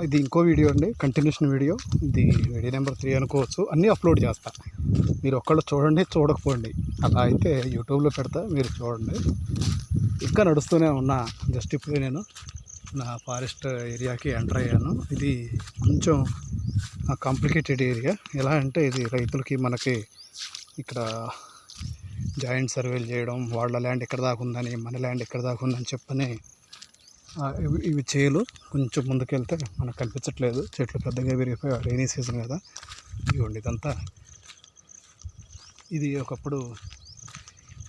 ఇది ఇంకో వీడియో అండి, కంటిన్యూషన్ వీడియో. ఇది వీడియో నెంబర్ 3 అనుకోవచ్చు. అన్నీ అప్లోడ్ చేస్తా, మీరు ఒక్కళ్ళు చూడండి, చూడకపోండి. అలా అయితే యూట్యూబ్లో పెడతా, మీరు చూడండి. ఇంకా నడుస్తూనే ఉన్నా. జస్ట్ ఇప్పుడే నేను నా ఫారెస్ట్ ఏరియాకి ఎంటర్ అయ్యాను. ఇది కొంచెం కాంప్లికేటెడ్ ఏరియా. ఎలా అంటే ఇది రైతులకి మనకి ఇక్కడ జాయింట్ సర్వేలు చేయడం, వాళ్ళ ల్యాండ్ ఎక్కడ దాకా ఉందని, మన ల్యాండ్ ఎక్కడ దాకా ఉందని చెప్పని ఇవి చేలు కొంచెం ముందుకెళ్తే మనకు కనిపించట్లేదు. చెట్లు పెద్దగా పెరిగిపోయి రైనీ సీజన్ కదా. ఇవ్వండి ఇదంతా. ఇది ఒకప్పుడు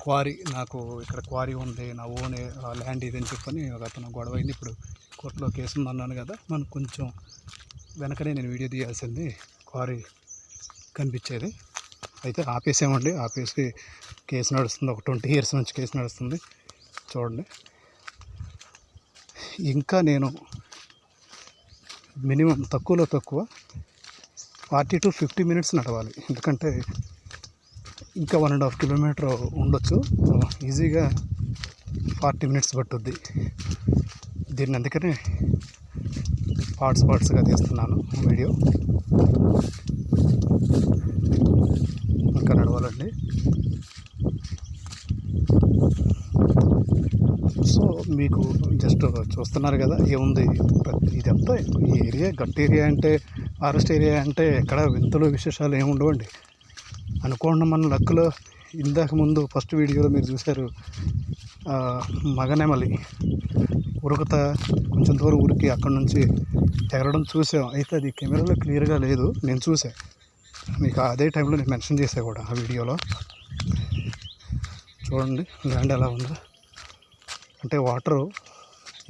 క్వారీ, నాకు ఇక్కడ క్వారీ ఉంది, నా ఓన్ ల్యాండ్ ఇది అని చెప్పని ఒక అతను గొడవ అయింది. ఇప్పుడు కోర్టులో కేసు ఉందన్నాను కదా, మనకు కొంచెం వెనకనే నేను వీడియో తీయాల్సింది క్వారీ కనిపించేది. అయితే ఆపేసామండి, ఆపేసి కేసు నడుస్తుంది. ఒక 20 years నుంచి కేసు నడుస్తుంది. చూడండి, ఇంకా నేను మినిమం తక్కువలో తక్కువ 40 to 50 minutes నడవాలి. ఎందుకంటే ఇంకా 1.5 kilometer ఉండొచ్చు. ఈజీగా 40 minutes పట్టుద్ది. దీన్ని అందుకనే పార్ట్స్గా తీస్తున్నాను వీడియో. ఇంకా నడవాలండి. సో మీకు జస్ట్ చూస్తున్నారు కదా, ఏముంది ఇదంతా. ఈ ఏరియా గట్టి ఏరియా అంటే, ఫారెస్ట్ ఏరియా అంటే ఎక్కడ వింతలు విశేషాలు ఏమి ఉండవండి. అనుకోండి మన లక్కులో ఇందాక ముందు ఫస్ట్ వీడియోలో మీరు చూశారు, మగనెమలి ఉరుకుతా కొంచెం దూరం ఉరికి అక్కడ నుంచి ఎగరడం చూసాం. అయితే అది కెమెరాలో క్లియర్గా లేదు, నేను చూసా. మీకు అదే టైంలో నేను మెన్షన్ చేసా కూడా ఆ వీడియోలో. చూడండి ల్యాండ్ ఎలా ఉందో. అంటే వాటరు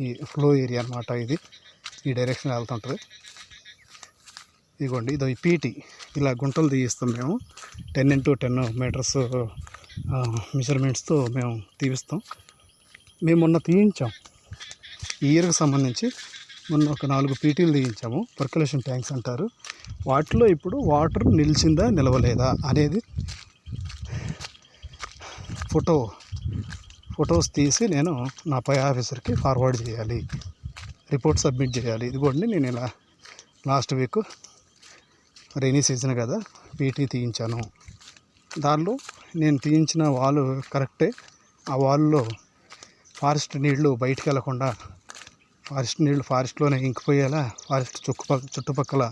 ఈ ఫ్లో ఏరియా అన్నమాట. ఇది ఈ డైరెక్షన్ వెళ్తుంటుంది. ఇదిగోండి, ఇదో ఈ పీటీ. ఇలా గుంటలు తీయిస్తాం మేము. 10 into 10 meters మెజర్మెంట్స్తో మేము తీపిస్తాం. మేము మొన్న తీయించాం, ఈ ఇయర్కి సంబంధించి మొన్న ఒక 4 పీటీలు తీయించాము. పర్కులేషన్ ట్యాంక్స్ అంటారు. వాటిలో ఇప్పుడు వాటర్ నిలిచిందా నిలవలేదా అనేది ఫొటోస్ తీసి నేను నా పై ఆఫీసర్కి ఫార్వర్డ్ చేయాలి, రిపోర్ట్ సబ్మిట్ చేయాలి. ఇదిగోండి, నేను ఇలా లాస్ట్ వీక్ రైనీ సీజన్ కదా పీటీ తీయించాను. దానిలో నేను తీయించిన వాల్ కరెక్టే. ఆ వాల్లో ఫారెస్ట్ నీళ్లు బయటికి వెళ్లకుండా, ఫారెస్ట్ నీళ్లు ఫారెస్ట్లోనే ఇంకిపోయేలా, ఫారెస్ట్ చుట్టుపక్కల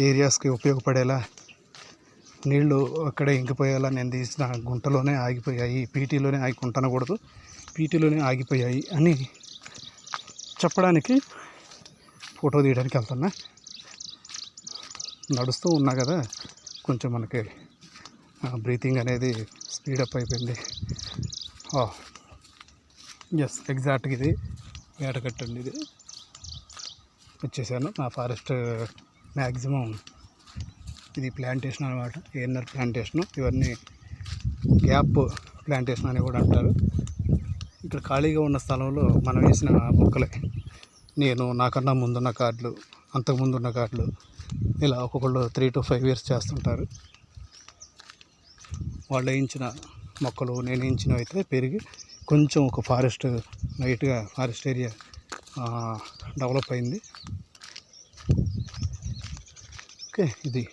ఏరియాస్కి ఉపయోగపడేలా, నీళ్లు అక్కడే ఇంకిపోయేలా నేను తీసిన గుంటలోనే ఆగిపోయాయి. పీటీలోనే ఆగి, గుంటనకూడదు, పీటీలోనే ఆగిపోయాయి అని చెప్పడానికి ఫోటో తీయడానికి వెళ్తున్నా. నడుస్తూ ఉన్నా కదా, కొంచెం మనకి బ్రీతింగ్ అనేది స్పీడప్ అయిపోయింది. ఎస్, ఎగ్జాక్ట్గా ఇది వేటకట్టండి. ఇది వచ్చేసాను నా ఫారెస్ట్. మ్యాక్సిమం ఇది ప్లాంటేషన్ అనమాట, ఏఎన్ఆర్ ప్లాంటేషను. ఇవన్నీ గ్యాప్ ప్లాంటేషన్ అని కూడా అంటారు. ఇక్కడ ఖాళీగా ఉన్న స్థలంలో మనం వేసిన మొక్కలే. నేను నాకన్నా ముందున్న కార్డులు, అంతకుముందున్న కార్డులు, ఇలా ఒక్కొక్కళ్ళు 3 to 5 years చేస్తుంటారు. వాళ్ళు వేయించిన మొక్కలు నేను వేయించినవి అయితే పెరిగి కొంచెం ఒక ఫారెస్ట్, లైట్గా ఫారెస్ట్ ఏరియా డెవలప్ అయింది. ఓకే, ఇది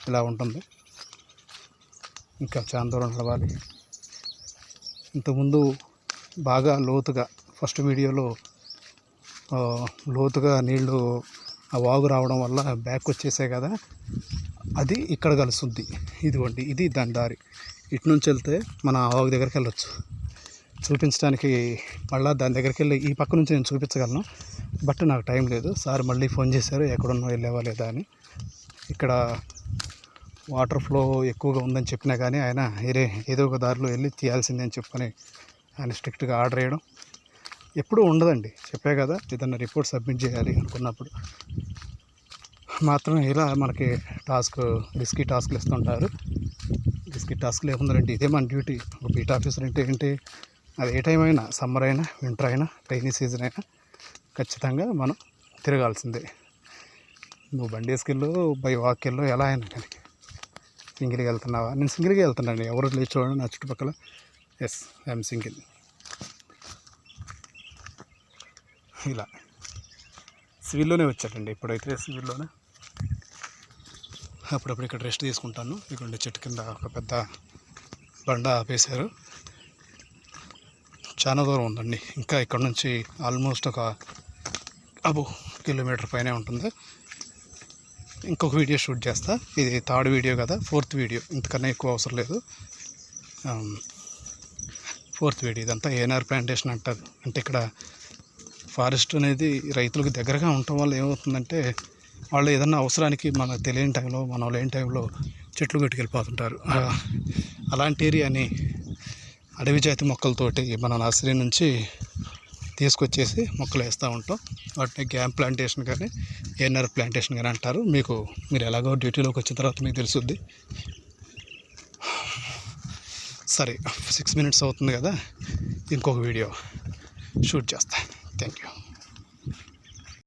ఇలా ఉంటుంది. ఇంకా చాలా దూరం నడవాలి. ఇంతకుముందు బాగా లోతుగా, ఫస్ట్ వీడియోలో లోతుగా నీళ్ళు ఆ వాగు రావడం వల్ల బ్యాక్ వచ్చేసాయి కదా, అది ఇక్కడ కలుస్తుంది. ఇదిగోండి, ఇది దాని దారి. ఇటు నుంచి వెళ్తే మన ఆ వాగు దగ్గరికి వెళ్ళొచ్చు. చూపించడానికి మళ్ళీ దాని దగ్గరికి వెళ్ళి ఈ పక్క నుంచి నేను చూపించగలను, బట్ నాకు టైం లేదు. సార్ మళ్ళీ ఫోన్ చేశారు, ఎక్కడున్నా వెళ్ళేవా లేదా అని. ఇక్కడ వాటర్ ఫ్లో ఎక్కువగా ఉందని చెప్పినా కానీ ఆయన ఏదో ఒక దారిలో వెళ్ళి తీయాల్సిందే అని చెప్పని ఆయన స్ట్రిక్ట్గా ఆర్డర్ వేయడం ఎప్పుడూ ఉండదండి. చెప్పే కదా, ఏదన్నా రిపోర్ట్ సబ్మిట్ చేయాలి అనుకున్నప్పుడు మాత్రం ఇలా మనకి రిస్కీ టాస్క్లు ఇస్తుంటారు. రిస్కీ టాస్క్లు ఏముందండి, ఇదే మన డ్యూటీ. ఒక బీట్ ఆఫీసర్ అంటే ఏంటి, అది ఏ టైం అయినా, సమ్మర్ అయినా, వింటర్ అయినా, రైనీ సీజన్ అయినా ఖచ్చితంగా మనం తిరగాల్సిందే. నువ్వు బండి వేసుకెళ్ళు, బై వాక్ వెళ్ళు, ఎలా అయినా కానీ. సింగిల్గా వెళ్తున్నావా? నేను సింగిల్గా వెళ్తున్నాను. ఎవరు లేచి చూడండి నా చుట్టుపక్కల. Yes, I'm single. ఇలా సివిల్లోనే వచ్చాడండి, ఇప్పుడైతే సివిల్లోనే. అప్పుడప్పుడు ఇక్కడ రెస్ట్ తీసుకుంటాను. ఇక్కడ చెట్టు కింద ఒక పెద్ద బండ ఆపేశారు. చాలా దూరం ఉందండి, ఇంకా ఇక్కడ నుంచి ఆల్మోస్ట్ ఒక కిలోమీటర్ పైనే ఉంటుంది. ఇంకొక వీడియో షూట్ చేస్తా. ఇది 3rd వీడియో కదా, 4th వీడియో, ఇంతకన్నా ఎక్కువ అవసరం లేదు. 4th video. ఇదంతా ఏఎన్ఆర్ ప్లాంటేషన్ అంటారు. అంటే ఇక్కడ ఫారెస్ట్ అనేది రైతులకు దగ్గరగా ఉండటం వల్ల ఏమవుతుందంటే వాళ్ళు ఏదన్నా అవసరానికి మనకు తెలియని టైంలో, మనం లేని టైంలో చెట్లు కట్టుకెళ్ళిపోతుంటారు. అలాంటి ఏరియాని అడవి జాతి మొక్కలతోటి మన నర్సరీ నుంచి తీసుకొచ్చేసి మొక్కలు వేస్తూ ఉంటాం. వాటిని గ్యామ్ ప్లాంటేషన్ కానీ ఏఎన్ఆర్ ప్లాంటేషన్ కానీ అంటారు. మీరు ఎలాగో డ్యూటీలోకి వచ్చిన తర్వాత మీకు తెలుసుద్ది. సరే, 6 minutes అవుతుంది కదా, ఇంకొక వీడియో షూట్ చేస్తా. Thank you.